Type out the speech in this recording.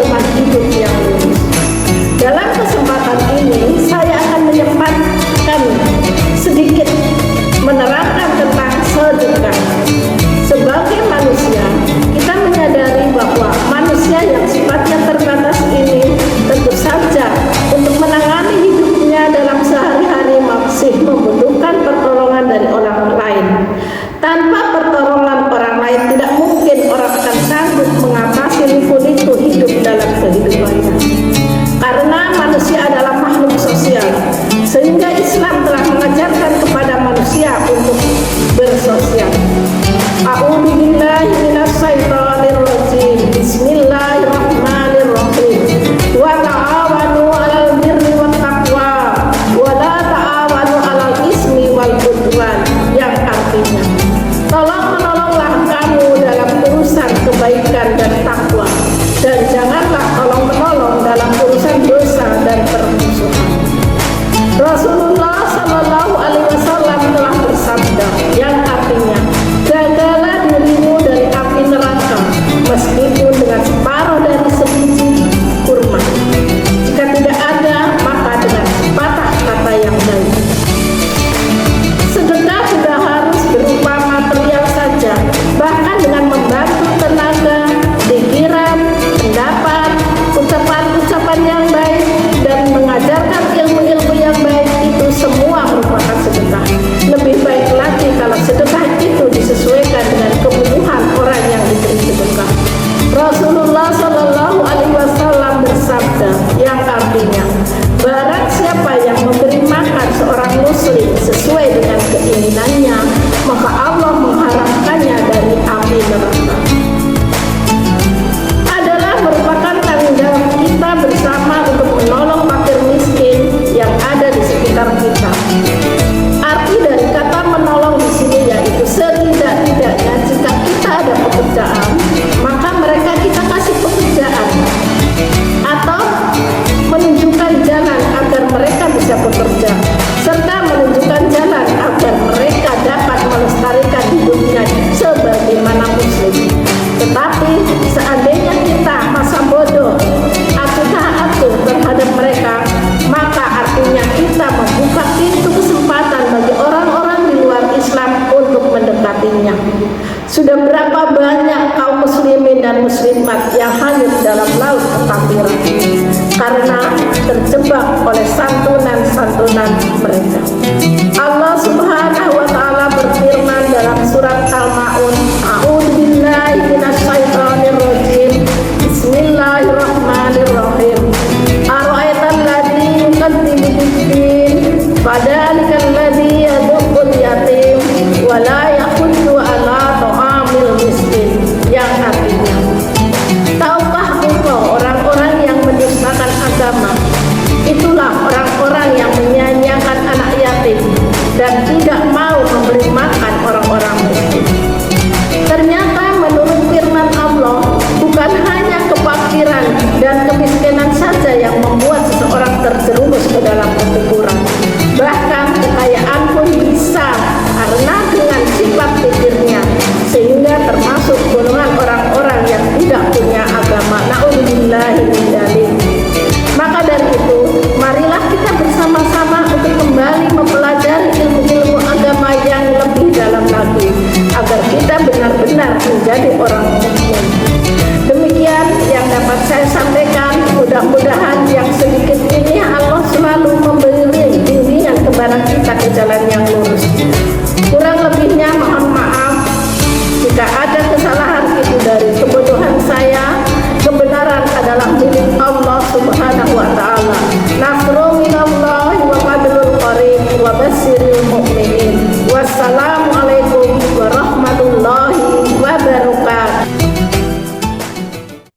pedoman hidup yang lurus. Dalam kesempatan ini saya akan menyempatkan sedikit menerangkan tentang sedekah. Sebagai manusia, kita menyadari bahwa manusia yang sifatnya terbatas ini tentu saja untuk menangani hidupnya dalam sehari-hari masih membutuhkan pertolongan dari orang lain. Tanpa pertolongan orang lain tidak mungkin orang akan sanggup mengatasi liku-liku hidup dalam kehidupannya. Karena manusia adalah makhluk sosial, sehingga Islam telah mengajarkan kepada manusia untuk bersosial. A'udzu billahi minasyaitonir rajim. Bismillahirrahmanirrahim. Wa ta'awanu 'alal birri wat taqwa wa la ta'awanu 'alal ismi wal 'udwan, yang artinya tolong-menolonglah kamu dalam urusan kebaikan dan takwa, dan janganlah tolong-menolong dalam urusan dosa dan permusuhan. Rasulullah Shallallahu Alaihi Wasallam telah bersabda, yang artinya jagalah dirimu dari api neraka meskipun dengan separuh dari sebiji kurma. Jika tidak ada, maka dengan sepatah kata yang baik. Sedekah tidak harus berupa material saja, bahkan dengan membantu tenaga, pikiran, pendapat, ucapan-ucapan yang baik, dan mengajarkan ilmu-ilmu yang baik, itu semua merupakan sedekah. Lebih baik lagi kalau sedekah itu disesuaikan dengan kebutuhan orang yang diberi sedekah. Rasulullah Shallallahu Alaihi Wasallam bersabda, yang artinya barang siapa yang memberi makan seorang muslim sesuai dengan keinginannya, maka Allah mengharamkannya dari api neraka. Adalah merupakan tanggung jawab kita bersama untuk menolong fakir miskin yang ada di sekitar kita. Arti dari kata menolong di sini yaitu setidak-tidaknya jika kita ada pekerjaan, maka mereka kita kasih pekerjaan atau menunjukkan jalan agar mereka bisa bekerja, serta menunjukkan jalan agar mereka dapat melestarikan hidupnya sebagaimana muslim. Tetapi seandainya kita masa bodoh atau atuh terhadap mereka, maka artinya kita membuka pintu kesempatan bagi orang-orang di luar Islam untuk mendekatinya. Sudah berapa banyak kaum muslimin dan muslimat yang hanyut dalam laut kekafiran karena terjebak oleh santunan-santunan mereka. Allah Subhanahu wa taala berfirman dalam surat Al-Maun, A'udzu billahi minasyaitonir rajim. Bismillahirrahmanirrahim. Ara'aital ladzi yukadzibu bid-din, fadzalikal ladzi yad'ul yatim wa la yahuddu 'ala ta'amil miskin, yang artinya tahukah engkau orang-orang yang mendustakan agama? Itulah orang-orang yang menyanyiakan anak yatim dan tidak mau memberi makan orang-orang miskin. Ternyata menurut firman Allah, bukan hanya kefakiran dan kemiskinan saja yang membuat seseorang terjerumus ke dalam kekufuran. Bahkan kekayaan pun bisa karena dengan sifat pikirnya, sehingga termasuk golongan orang-orang yang tidak punya agama. Na'udzubillahi min dzalik. Maka dari itu, marilah kita bersama-sama untuk kembali mempelajari ilmu-ilmu agama yang lebih dalam lagi, agar kita benar-benar menjadi orang mukmin. Demikian yang dapat saya sampaikan. Mudah-mudahan yang sedikit ini Allah selalu memberi bimbingan kepada kita ke jalan yang lurus. Kurang lebihnya mohon maaf jika ada kesalahan itu dari kebodohan saya. Kebenaran adalah milik Allah Subhanahu wa taala. Nasrun minallahi wa fadlun qarib wa basyiril mu'minin. Wassalam.